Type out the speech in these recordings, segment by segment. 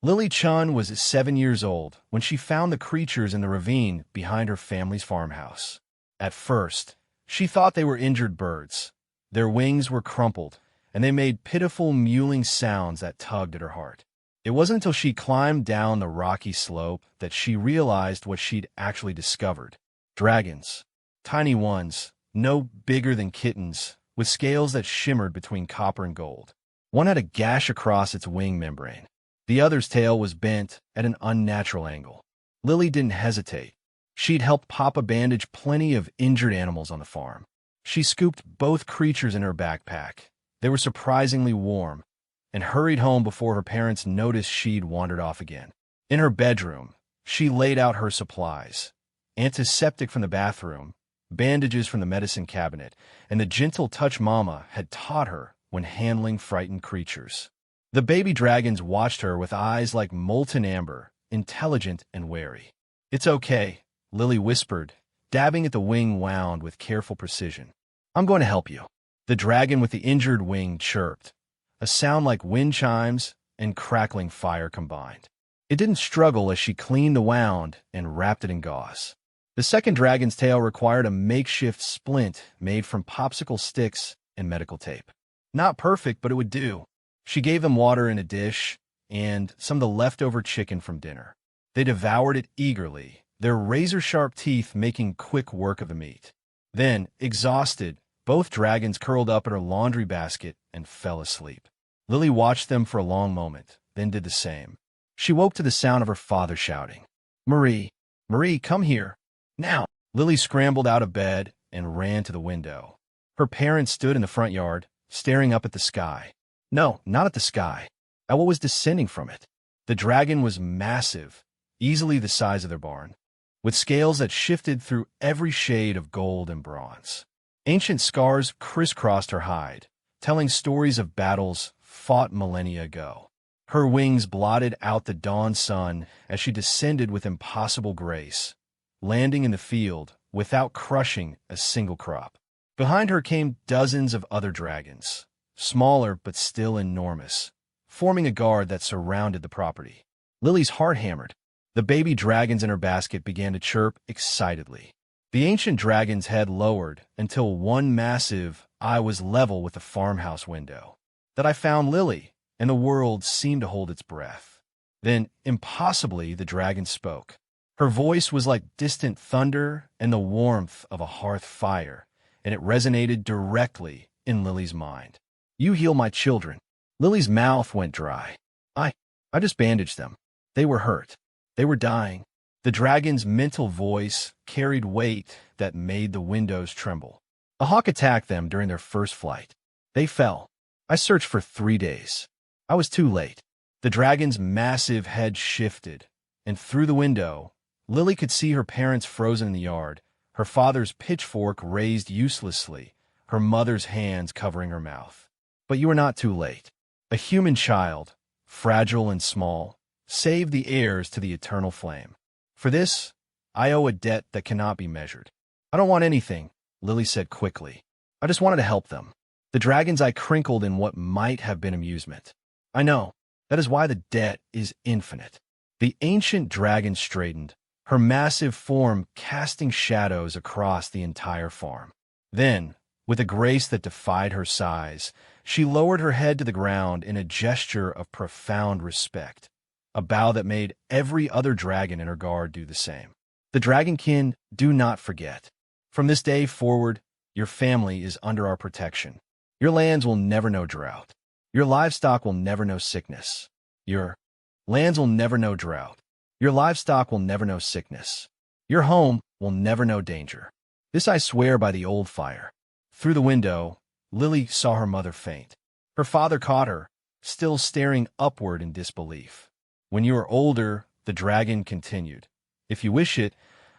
Lily Chun was 7 years old when she found the creatures in the ravine behind her family's farmhouse. At first, she thought they were injured birds. Their wings were crumpled, and they made pitiful mewling sounds that tugged at her heart. It wasn't until she climbed down the rocky slope that she realized what she'd actually discovered. Dragons. Tiny ones, no bigger than kittens, with scales that shimmered between copper and gold. One had a gash across its wing membrane. The other's tail was bent at an unnatural angle. Lily didn't hesitate. She'd helped Papa bandage plenty of injured animals on the farm. She scooped both creatures in her backpack. They were surprisingly warm, and hurried home before her parents noticed she'd wandered off again. In her bedroom, she laid out her supplies: antiseptic from the bathroom, bandages from the medicine cabinet, and the gentle touch Mama had taught her when handling frightened creatures. The baby dragons watched her with eyes like molten amber, intelligent and wary. "It's okay," Lily whispered, dabbing at the wing wound with careful precision. "I'm going to help you." The dragon with the injured wing chirped, a sound like wind chimes and crackling fire combined. It didn't struggle as she cleaned the wound and wrapped it in gauze. The second dragon's tail required a makeshift splint made from popsicle sticks and medical tape. Not perfect, but it would do. She gave them water in a dish and some of the leftover chicken from dinner. They devoured it eagerly, their razor-sharp teeth making quick work of the meat. Then, exhausted, both dragons curled up in her laundry basket and fell asleep. Lily watched them for a long moment, then did the same. She woke to the sound of her father shouting, "Marie, Marie, come here, now!" Lily scrambled out of bed and ran to the window. Her parents stood in the front yard, staring up at the sky. No, not at the sky, at what was descending from it. The dragon was massive, easily the size of their barn, with scales that shifted through every shade of gold and bronze. Ancient scars crisscrossed her hide, telling stories of battles fought millennia ago. Her wings blotted out the dawn sun as she descended with impossible grace, landing in the field without crushing a single crop. Behind her came dozens of other dragons, smaller but still enormous, forming a guard that surrounded the property. Lily's heart hammered. The baby dragons in her basket began to chirp excitedly. The ancient dragon's head lowered until one massive eye was level with the farmhouse window. "That I found Lily," and the world seemed to hold its breath. Then, impossibly, the dragon spoke. Her voice was like distant thunder and the warmth of a hearth fire, and it resonated directly in Lily's mind. "You heal my children." Lily's mouth went dry. I just bandaged them. They were hurt. They were dying." The dragon's mental voice carried weight that made the windows tremble. "A hawk attacked them during their first flight. They fell. I searched for 3 days. I was too late." The dragon's massive head shifted, and through the window, Lily could see her parents frozen in the yard, her father's pitchfork raised uselessly, her mother's hands covering her mouth. But you were not too late. A human child, fragile and small, saved the heirs to the eternal flame. For this, I owe a debt that cannot be measured. "I don't want anything," Lily said quickly. "I just wanted to help them." The dragon's eye crinkled in what might have been amusement. "I know. That is why the debt is infinite." The ancient dragon straightened, her massive form casting shadows across the entire farm. Then, with a grace that defied her size, she lowered her head to the ground in a gesture of profound respect, a bow that made every other dragon in her guard do the same. "The dragonkin, do not forget. From this day forward, your family is under our protection. Your lands will never know drought. Your livestock will never know sickness. Your lands will never know drought. Your livestock will never know sickness. Your home will never know danger. This I swear by the old fire." Through the window, Lily saw her mother faint. Her father caught her, still staring upward in disbelief. "When you are older," the dragon continued, "if you wish it,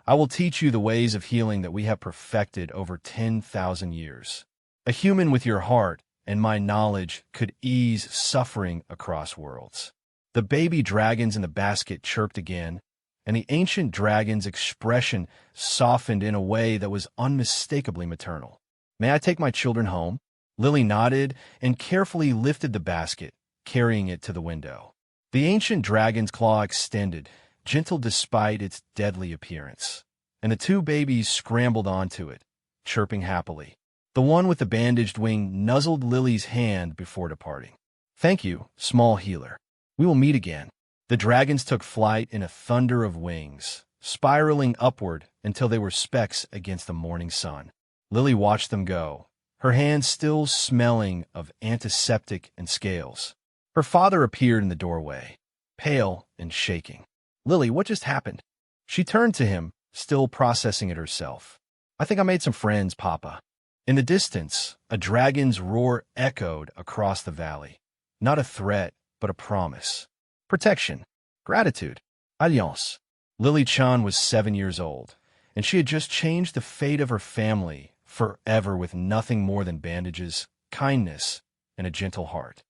I will teach you the ways of healing that we have perfected over 10,000 years. A human with your heart and my knowledge could ease suffering across worlds." The baby dragons in the basket chirped again, and the ancient dragon's expression softened in a way that was unmistakably maternal. "May I take my children home?" Lily nodded and carefully lifted the basket, carrying it to the window. The ancient dragon's claw extended, gentle despite its deadly appearance, and the two babies scrambled onto it, chirping happily. The one with the bandaged wing nuzzled Lily's hand before departing. "Thank you, small healer. We will meet again." The dragons took flight in a thunder of wings, spiraling upward until they were specks against the morning sun. Lily watched them go, her hands still smelling of antiseptic and scales. Her father appeared in the doorway, pale and shaking. "Lily, what just happened?" She turned to him, still processing it herself. "I think I made some friends, Papa." In the distance, a dragon's roar echoed across the valley. Not a threat, but a promise. Protection. Gratitude. Alliance. Lily Chan was 7 years old, and she had just changed the fate of her family forever with nothing more than bandages, kindness, and a gentle heart.